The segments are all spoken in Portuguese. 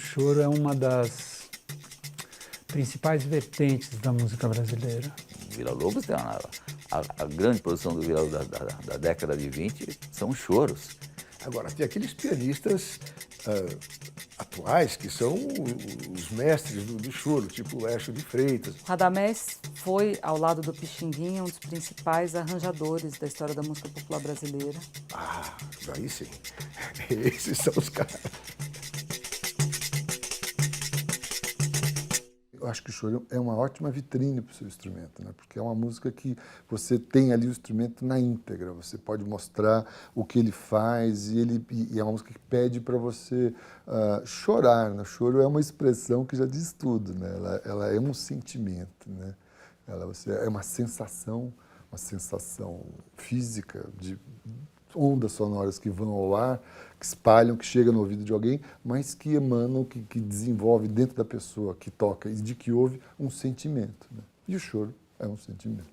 choro é uma das principais vertentes da música brasileira. Villa-Lobos tem a grande produção do Villa da década de 20 são choros. Agora, tem aqueles pianistas atuais que são os mestres do choro, tipo o Laércio de Freitas. Radamés foi, ao lado do Pixinguinha, um dos principais arranjadores da história da música popular brasileira. Ah, daí sim. Esses são os caras. Eu acho que o choro é uma ótima vitrine para o seu instrumento, né? Porque é uma música que você tem ali o instrumento na íntegra, você pode mostrar o que ele faz e é uma música que pede para você chorar, né? O choro é uma expressão que já diz tudo, né? Ela é um sentimento, né? É uma sensação física de ondas sonoras que vão ao ar, que espalham, que chegam no ouvido de alguém, mas que emanam, que desenvolve dentro da pessoa que toca e de que ouve um sentimento, né? E o choro é um sentimento.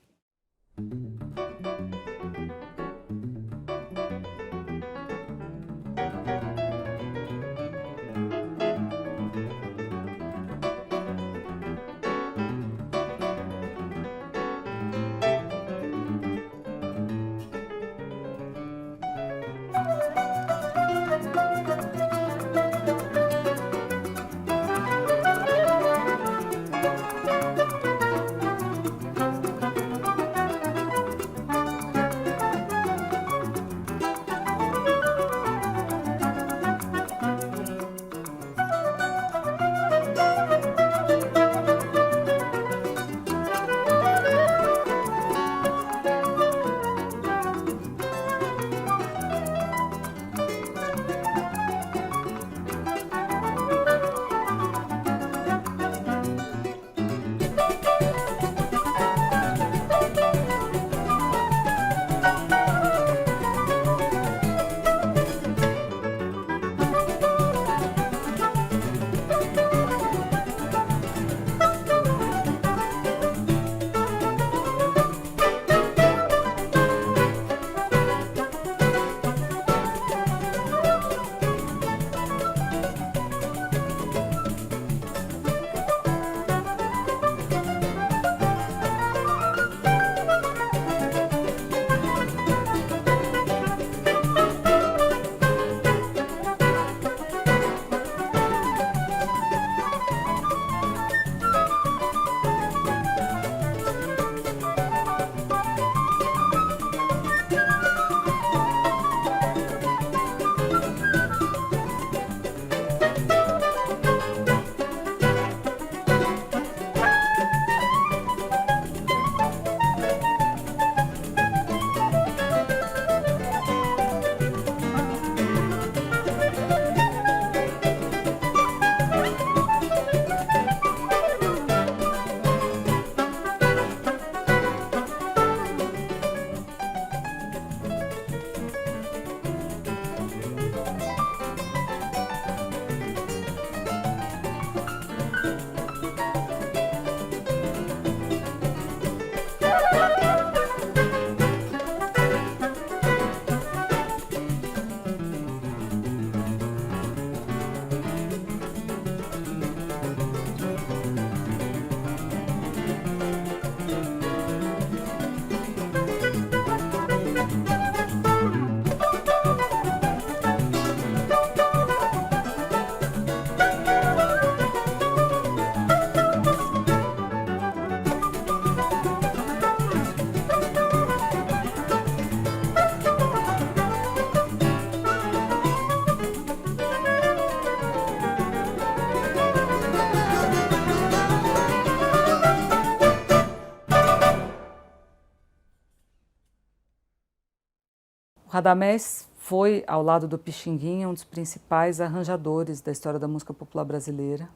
Radamés foi, ao lado do Pixinguinha, um dos principais arranjadores da história da música popular brasileira.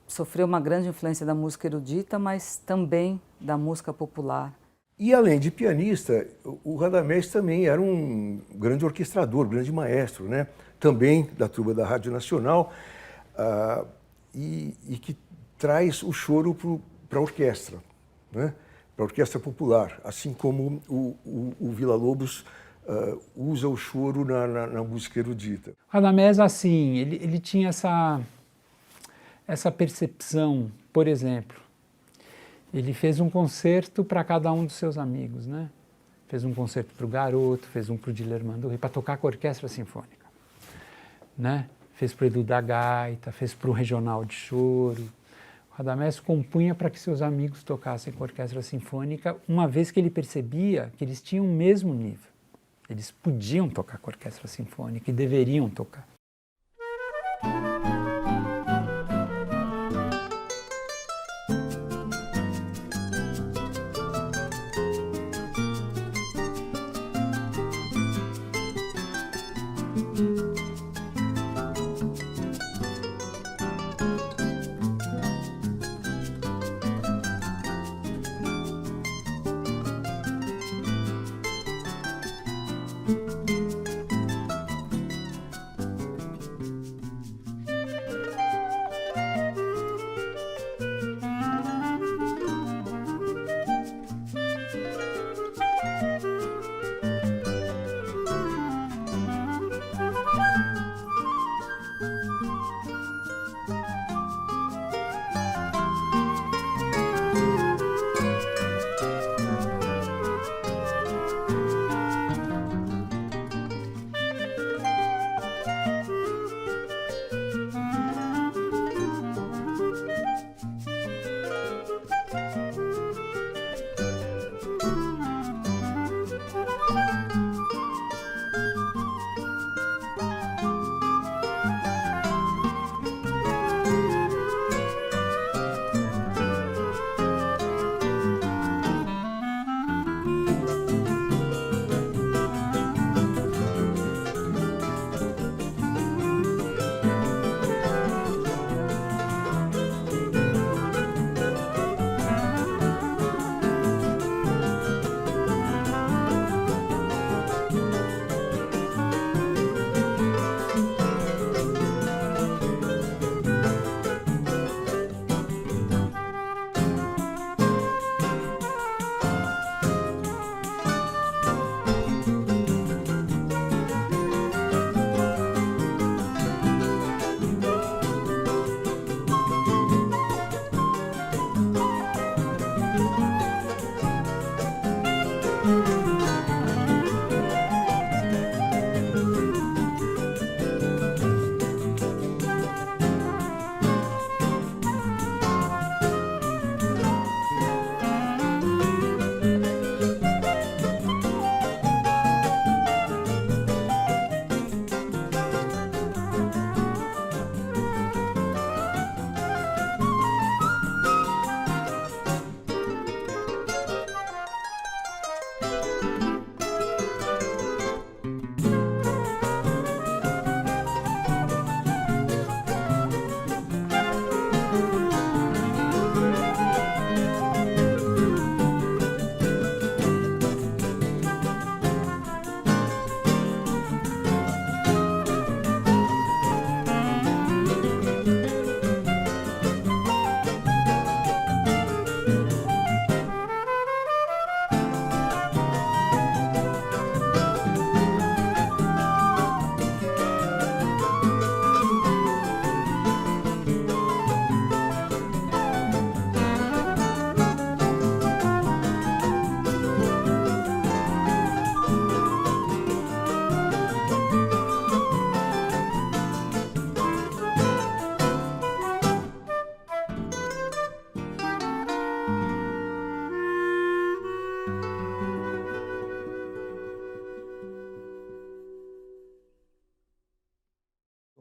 Sofreu uma grande influência da música erudita, mas também da música popular. E além de pianista, o Radamés também era um grande orquestrador, grande maestro, né? Também da tuba da Rádio Nacional, e que traz o choro para a orquestra, né? Para a orquestra popular, assim como o Villa-Lobos usa o choro na música erudita. Radamés, assim, ele tinha essa percepção, por exemplo, ele fez um concerto para cada um dos seus amigos, né? Fez um concerto para o Garoto, fez um para o Dilermando Rui, para tocar com a Orquestra Sinfônica, né? Fez para o Edu da Gaita, fez para o Regional de Choro. O Radamés compunha para que seus amigos tocassem com a Orquestra Sinfônica, uma vez que ele percebia que eles tinham o mesmo nível. Eles podiam tocar com a Orquestra Sinfônica e deveriam tocar.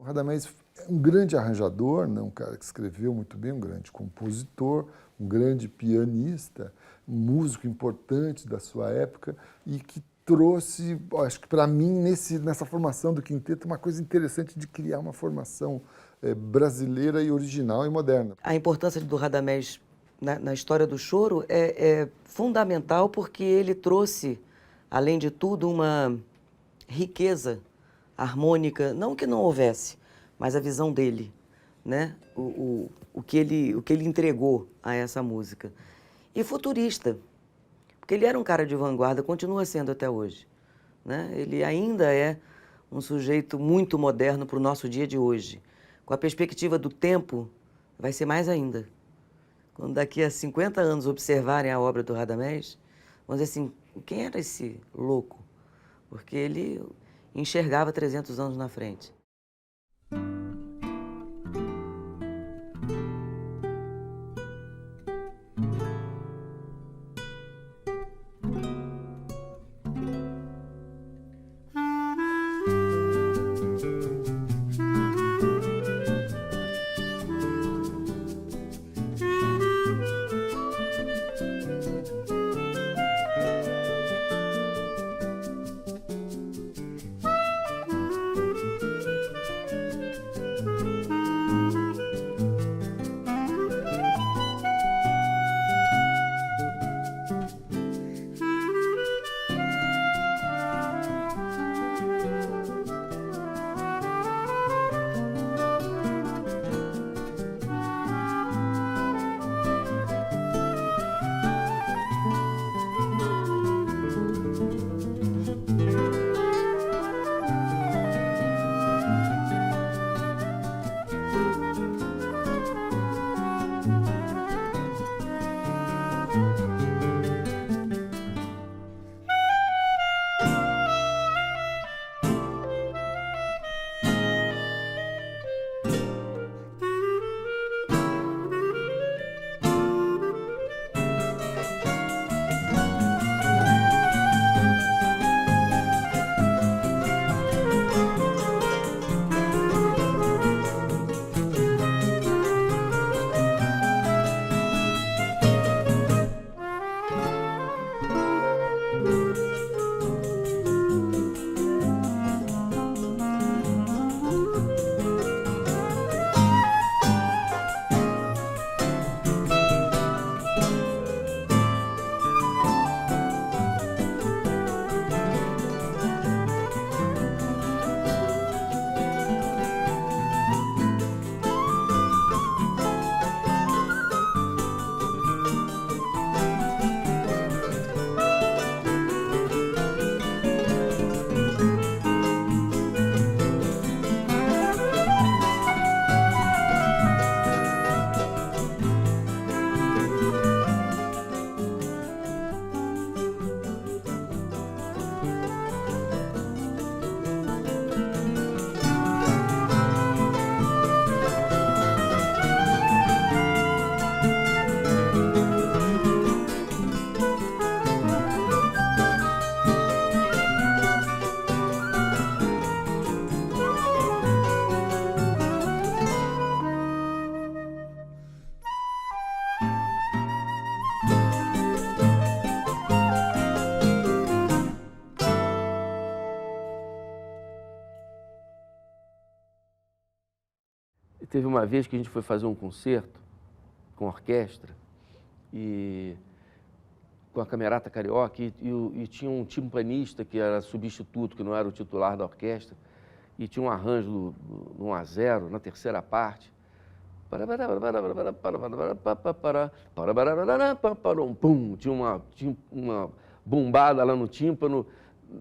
O Radamés é um grande arranjador, né? Um cara que escreveu muito bem, um grande compositor, um grande pianista, um músico importante da sua época e que trouxe, acho que para mim, nessa formação do quinteto, uma coisa interessante de criar uma formação brasileira e original e moderna. A importância do Radamés na história do choro é fundamental porque ele trouxe, além de tudo, uma riqueza harmônica, não que não houvesse, mas a visão dele, né? O que ele entregou a essa música. E futurista, porque ele era um cara de vanguarda, continua sendo até hoje, né? Ele ainda é um sujeito muito moderno para o nosso dia de hoje. Com a perspectiva do tempo, vai ser mais ainda. Quando daqui a 50 anos observarem a obra do Radamés, vão dizer assim, quem era esse louco? Porque ele enxergava 300 anos na frente. Teve uma vez que a gente foi fazer um concerto com orquestra e com a Camerata Carioca e tinha um timpanista que era substituto, que não era o titular da orquestra, e tinha um arranjo no 1-0, na terceira parte. Tinha uma bombada lá no tímpano,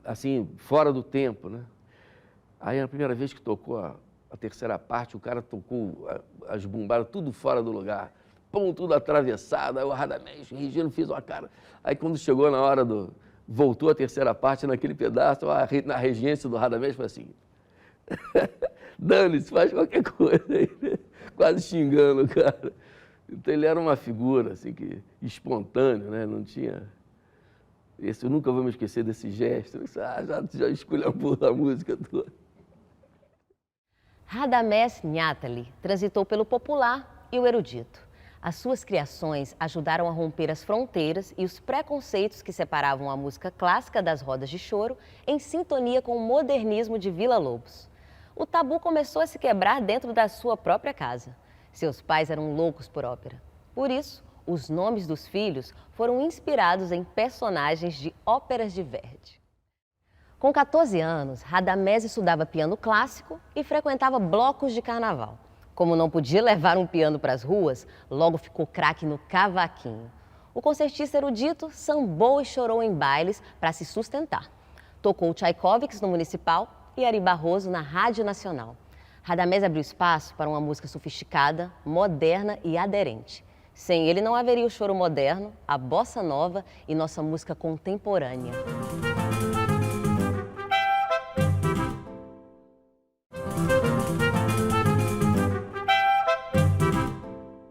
assim, fora do tempo, né? Aí, a primeira vez que tocou a terceira parte, o cara tocou as bombadas tudo fora do lugar. Pum, tudo atravessado. Aí o Radamés, o Regino fez uma cara. Aí quando chegou na hora voltou a terceira parte naquele pedaço, na regência do Radamés foi assim. Dane-se, faz qualquer coisa aí. Quase xingando o cara. Então ele era uma figura assim, espontânea, né? Não tinha... Eu nunca vou me esquecer desse gesto. Já esculhambou a música toda. Radamés Nhatali transitou pelo popular e o erudito. As suas criações ajudaram a romper as fronteiras e os preconceitos que separavam a música clássica das rodas de choro, em sintonia com o modernismo de Villa-Lobos. O tabu começou a se quebrar dentro da sua própria casa. Seus pais eram loucos por ópera. Por isso, os nomes dos filhos foram inspirados em personagens de óperas de Verdi. Com 14 anos, Radamés estudava piano clássico e frequentava blocos de carnaval. Como não podia levar um piano para as ruas, logo ficou craque no cavaquinho. O concertista erudito sambou e chorou em bailes para se sustentar. Tocou Tchaikovsky no Municipal e Ari Barroso na Rádio Nacional. Radamés abriu espaço para uma música sofisticada, moderna e aderente. Sem ele não haveria o choro moderno, a bossa nova e nossa música contemporânea.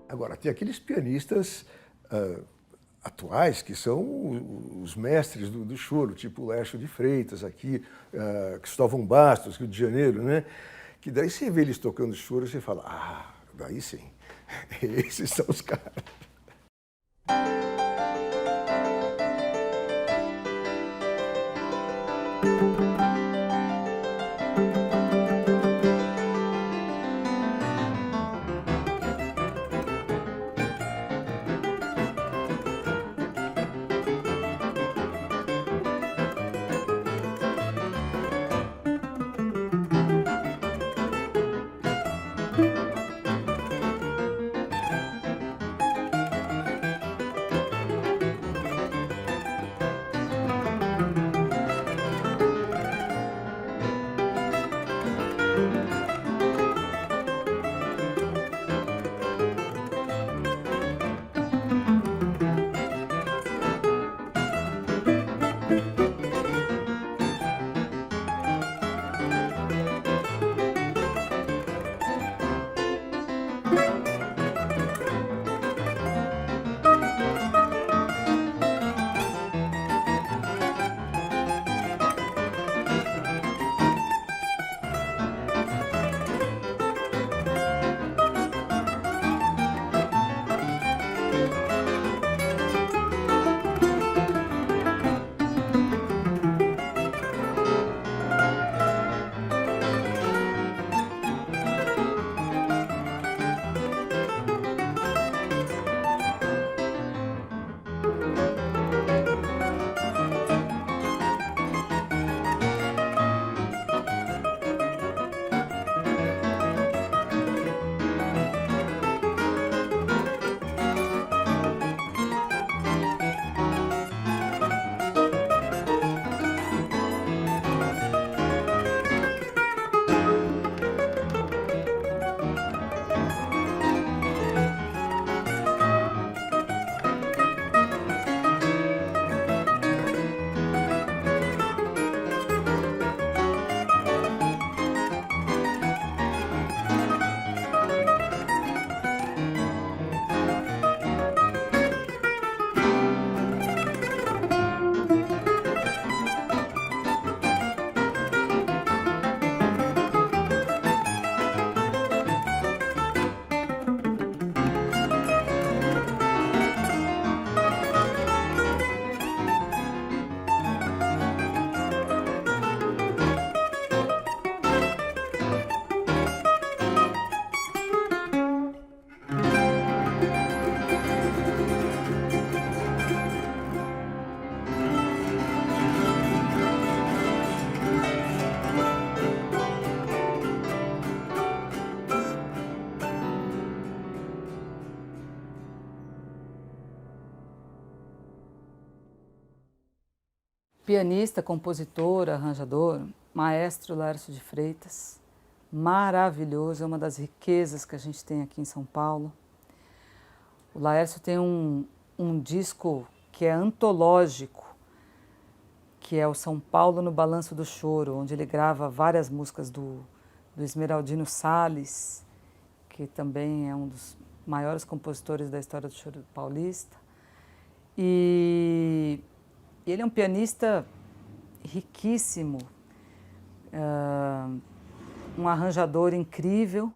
Agora, tem aqueles pianistas atuais que são os mestres do choro, tipo Lércio de Freitas aqui, Cristóvão Bastos, Rio de Janeiro, né? Que daí você vê eles tocando choro e você fala, ah, daí sim, esses são os caras. Pianista, compositor, arranjador, maestro Lércio de Freitas, maravilhoso, é uma das riquezas que a gente tem aqui em São Paulo. O Laércio tem um disco que é antológico, que é o São Paulo no Balanço do Choro, onde ele grava várias músicas do Esmeraldino Salles, que também é um dos maiores compositores da história do choro paulista. E ele é um pianista riquíssimo, um arranjador incrível.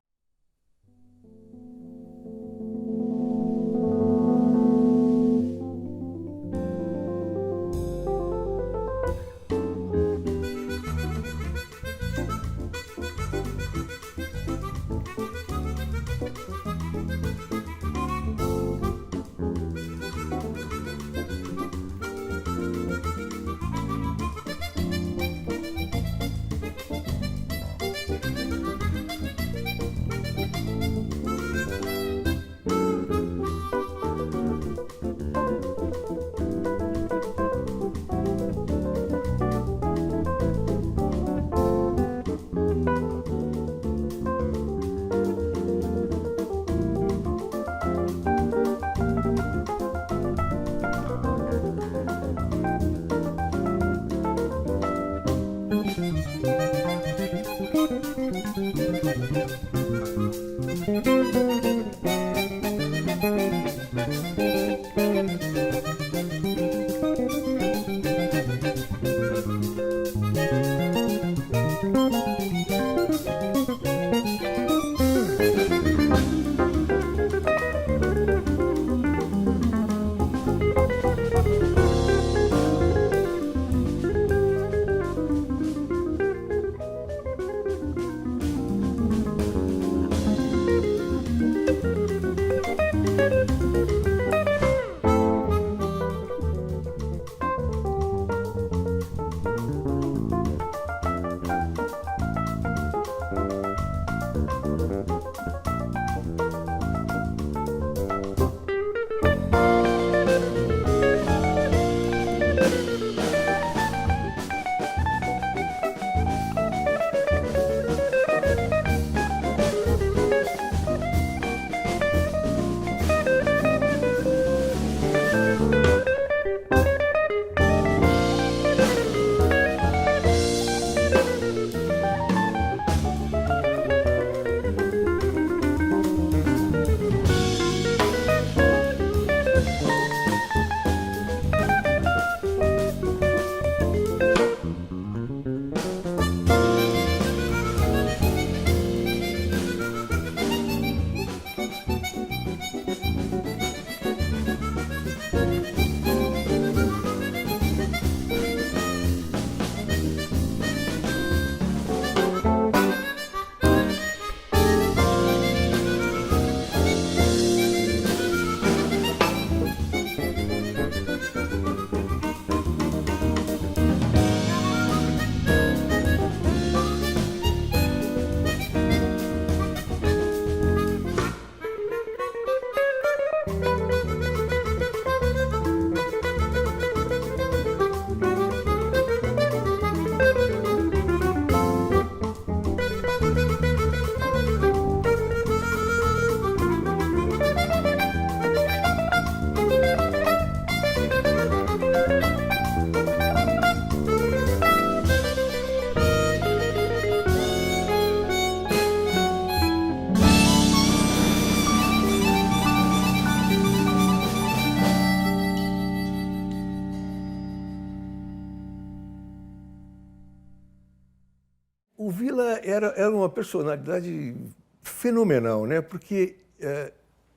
O Vila era uma personalidade fenomenal, né? Porque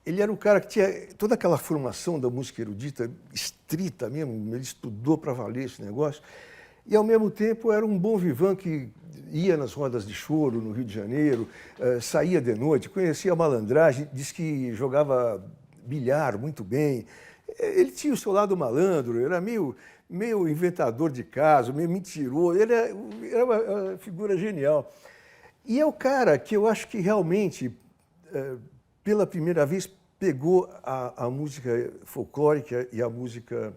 ele era um cara que tinha toda aquela formação da música erudita estrita mesmo, ele estudou para valer esse negócio, e ao mesmo tempo era um bom vivant que ia nas rodas de choro no Rio de Janeiro, saía de noite, conhecia a malandragem, disse que jogava bilhar muito bem. Ele tinha o seu lado malandro, era meio inventador de caso, meio mentiroso, ele era uma figura genial. E é o cara que eu acho que realmente, pela primeira vez, pegou a música folclórica e a música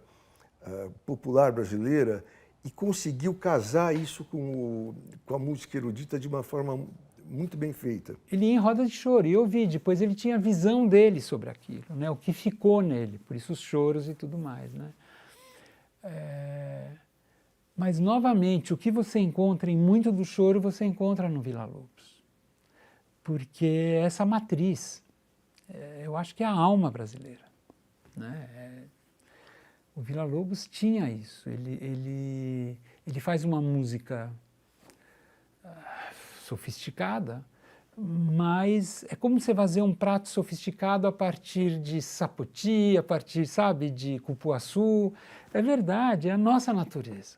popular brasileira e conseguiu casar isso com a música erudita de uma forma muito bem feita. Ele ia em roda de choro, e eu vi, depois ele tinha a visão dele sobre aquilo, né? O que ficou nele, por isso os choros e tudo mais, né? Mas, novamente, o que você encontra em muito do choro, você encontra no Villa-Lobos. Porque é essa matriz, eu acho que é a alma brasileira, né? O Villa-Lobos tinha isso, ele faz uma música sofisticada, mas é como você fazer um prato sofisticado a partir de sapoti, a partir, sabe, de cupuaçu. É verdade, é a nossa natureza.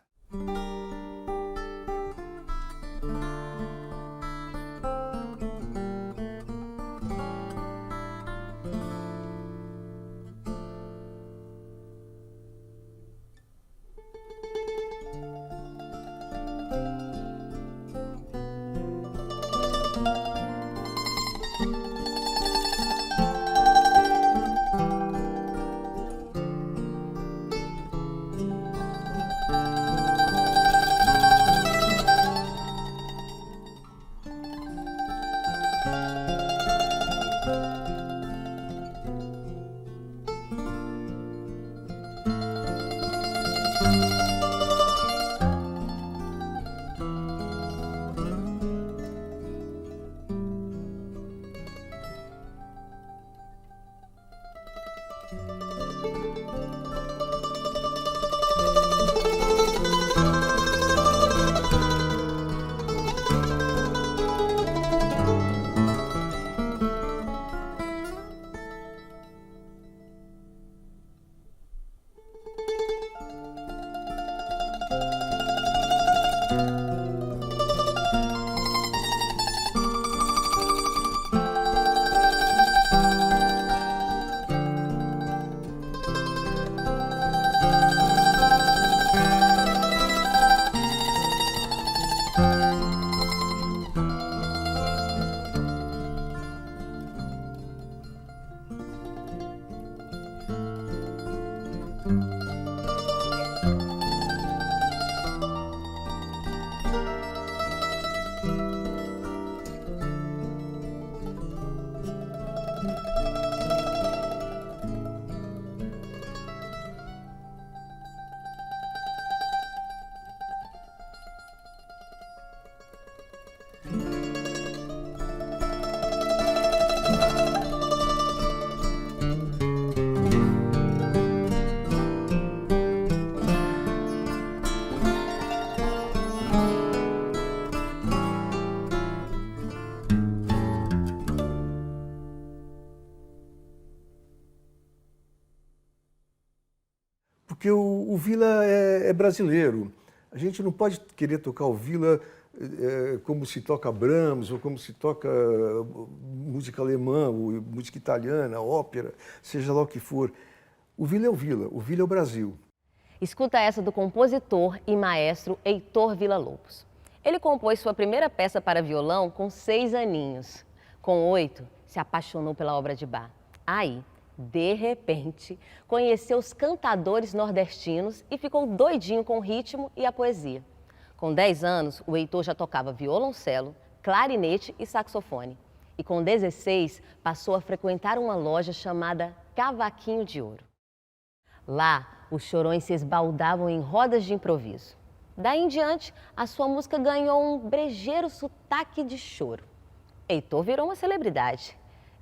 porque o Vila é brasileiro. A gente não pode querer tocar o Vila como se toca Brahms, ou como se toca música alemã, ou música italiana, ópera, seja lá o que for. O Vila é o Vila é o Brasil. Escuta essa do compositor e maestro Heitor Villa-Lobos. Ele compôs sua primeira peça para violão com 6 aninhos. Com 8, se apaixonou pela obra de Bach. Aí, de repente, conheceu os cantadores nordestinos e ficou doidinho com o ritmo e a poesia. Com 10 anos, o Heitor já tocava violoncelo, clarinete e saxofone. E com 16, passou a frequentar uma loja chamada Cavaquinho de Ouro. Lá, os chorões se esbaldavam em rodas de improviso. Daí em diante, a sua música ganhou um brejeiro sotaque de choro. Heitor virou uma celebridade.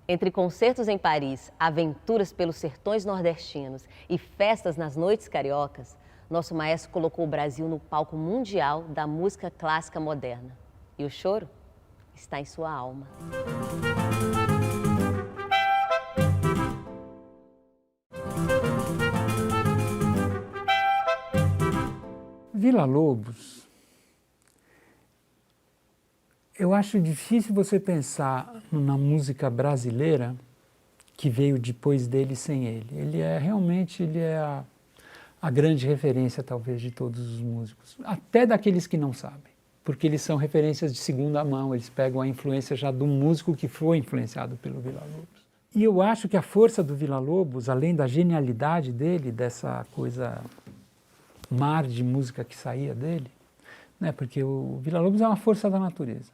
Entre concertos em Paris, aventuras pelos sertões nordestinos e festas nas noites cariocas, nosso maestro colocou o Brasil no palco mundial da música clássica moderna. E o choro está em sua alma. Villa-Lobos, eu acho difícil você pensar na música brasileira que veio depois dele sem ele. Ele é a grande referência, talvez, de todos os músicos, até daqueles que não sabem, porque eles são referências de segunda mão, eles pegam a influência já do músico que foi influenciado pelo Villa-Lobos. E eu acho que a força do Villa-Lobos, além da genialidade dele, dessa coisa mar de música que saía dele, né? Porque o Villa-Lobos é uma força da natureza.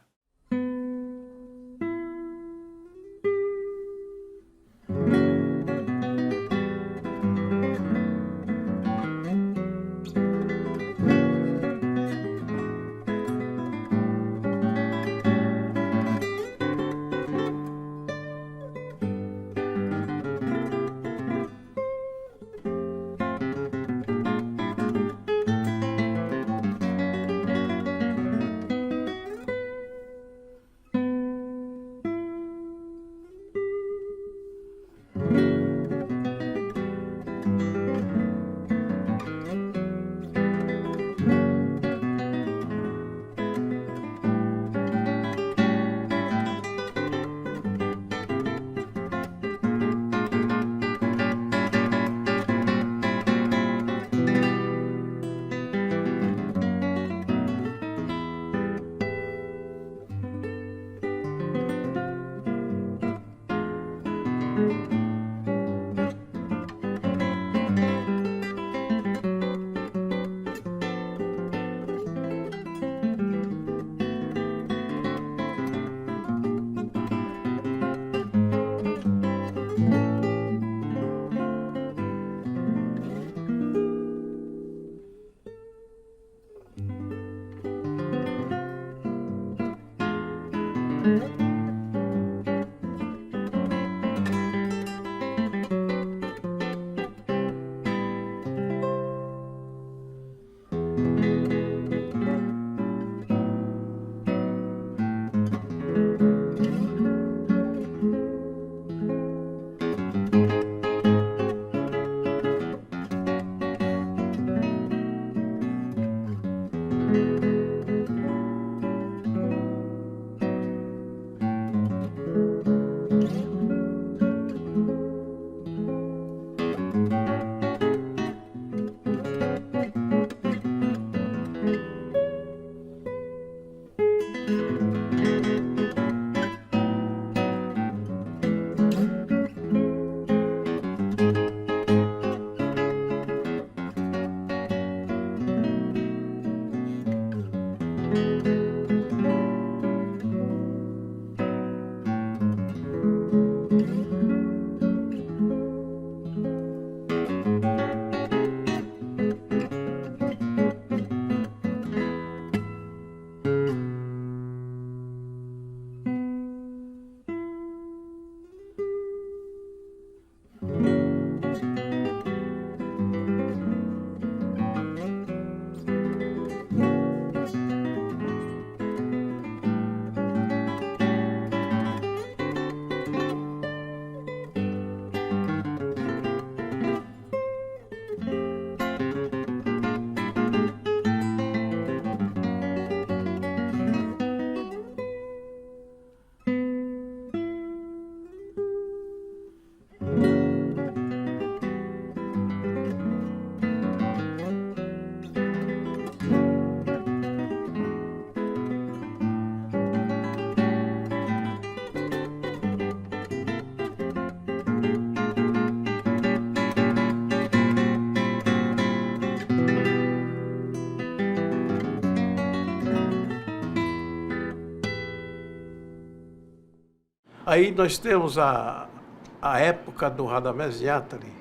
Aí nós temos a época do Radamés Yattari,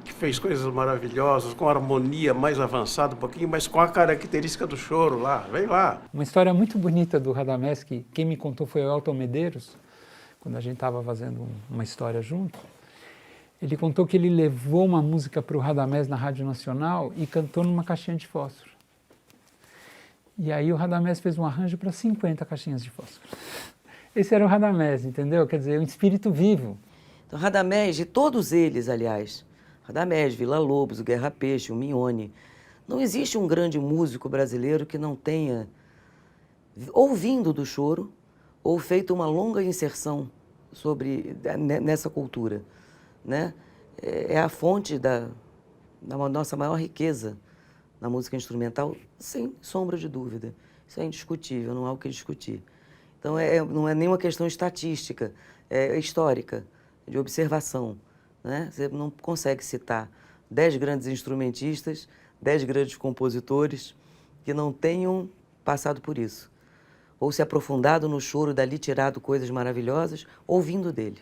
que fez coisas maravilhosas, com harmonia mais avançada um pouquinho, mas com a característica do choro lá. Vem lá. Uma história muito bonita do Radamés, que quem me contou foi o Elton Medeiros, quando a gente estava fazendo uma história junto. Ele contou que ele levou uma música para o Radamés na Rádio Nacional e cantou numa caixinha de fósforo. E aí o Radamés fez um arranjo para 50 caixinhas de fósforo. Esse era o Radamés, entendeu? Quer dizer, um espírito vivo. Então, Radamés, de todos eles, aliás, Radamés, Villa-Lobos, o Guerra Peixe, o Mione, não existe um grande músico brasileiro que não tenha ouvindo do choro ou feito uma longa inserção nessa cultura, né? É a fonte da nossa maior riqueza na música instrumental, sem sombra de dúvida. Isso é indiscutível, não há o que discutir. Então, não é nenhuma questão estatística, é histórica, de observação, né? Você não consegue citar 10 grandes instrumentistas, 10 grandes compositores que não tenham passado por isso, ou se aprofundado no choro, dali tirado coisas maravilhosas, ouvindo dele.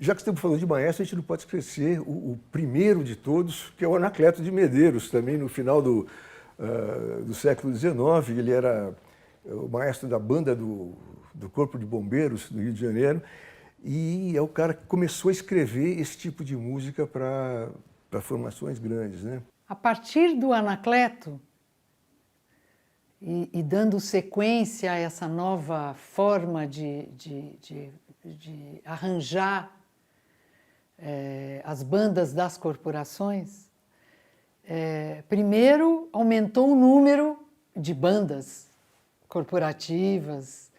Já que estamos falando de maestro, a gente não pode esquecer o primeiro de todos, que é o Anacleto de Medeiros, também no final do século XIX. Ele era o maestro da banda do Corpo de Bombeiros do Rio de Janeiro e é o cara que começou a escrever esse tipo de música para formações grandes, né? A partir do Anacleto, e dando sequência a essa nova forma de arranjar as bandas das corporações, primeiro aumentou o número de bandas corporativas,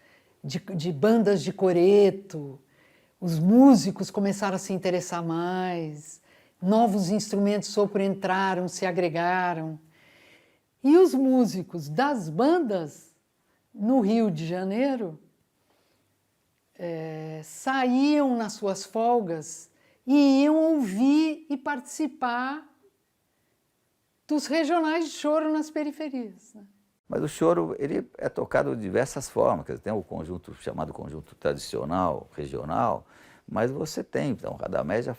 de bandas de coreto, os músicos começaram a se interessar mais, novos instrumentos sopro entraram, se agregaram. E os músicos das bandas no Rio de Janeiro saíam nas suas folgas e iam ouvir e participar dos regionais de choro nas periferias, né? Mas o choro, ele é tocado de diversas formas. Quer dizer, tem o conjunto chamado conjunto tradicional, regional, mas você tem, então, o Radamés já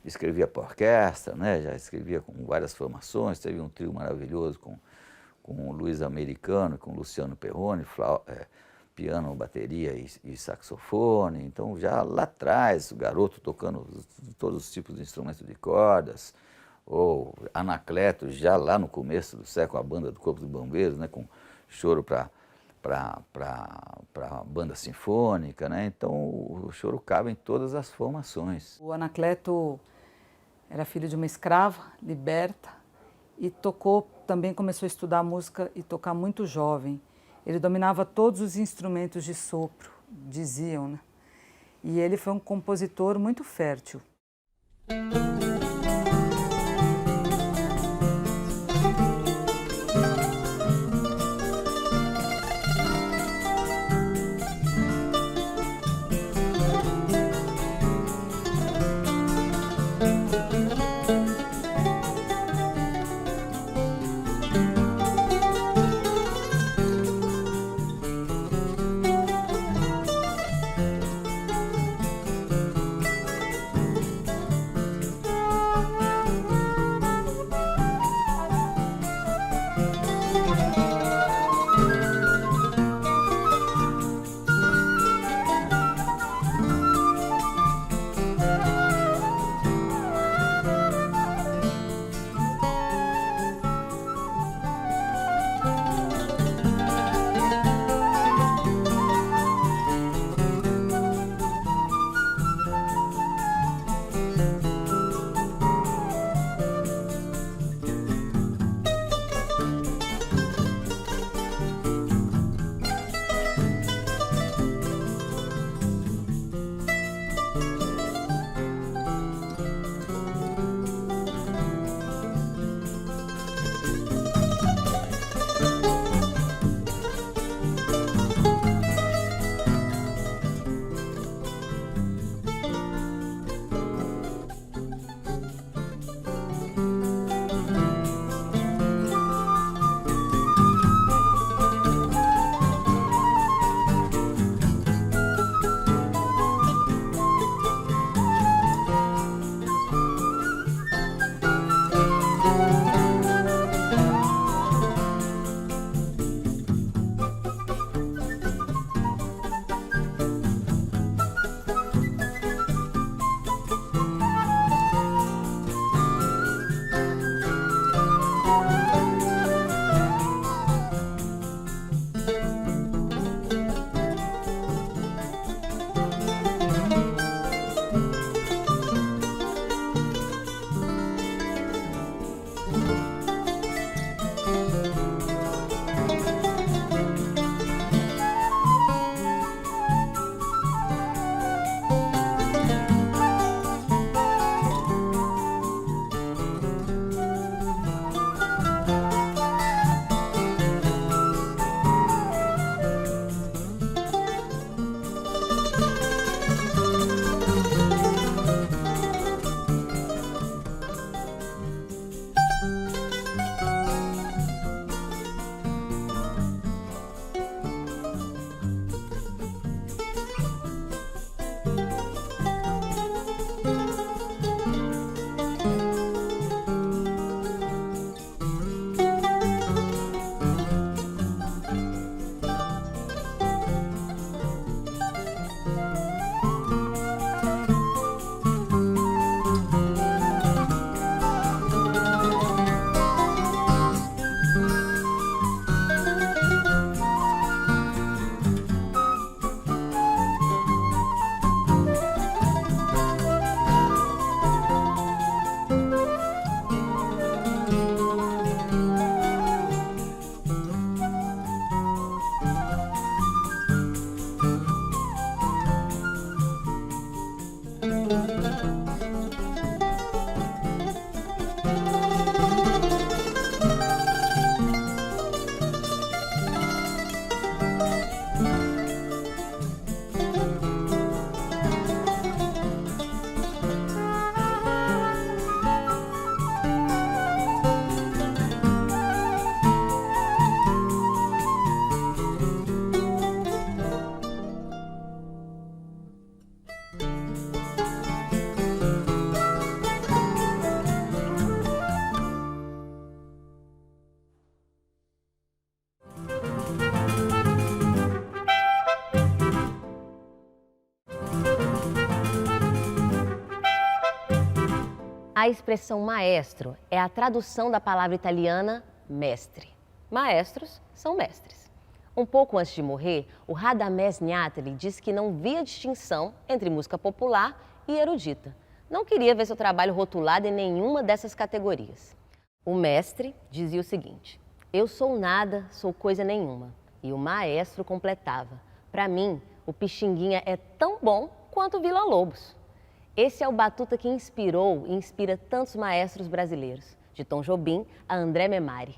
escrevia para orquestra, né? Já escrevia com várias formações, teve um trio maravilhoso com o Luiz Americano, com o Luciano Perrone, piano, bateria e saxofone. Então, já lá atrás, o garoto tocando todos os tipos de instrumentos de cordas, ou Anacleto, já lá no começo do século, a banda do Corpo dos Bombeiros, né, com choro para banda sinfônica, né? Então o choro cabe em todas as formações. O Anacleto era filho de uma escrava, liberta, e também começou a estudar música e tocar muito jovem. Ele dominava todos os instrumentos de sopro, diziam, né? E ele foi um compositor muito fértil. A expressão maestro é a tradução da palavra italiana mestre. Maestros são mestres. Um pouco antes de morrer, o Radamés Niáteli disse que não via distinção entre música popular e erudita. Não queria ver seu trabalho rotulado em nenhuma dessas categorias. O mestre dizia o seguinte: eu sou nada, sou coisa nenhuma. E o maestro completava: para mim, o Pixinguinha é tão bom quanto o Vila Lobos. Esse é o batuta que inspirou e inspira tantos maestros brasileiros, de Tom Jobim a André Memari.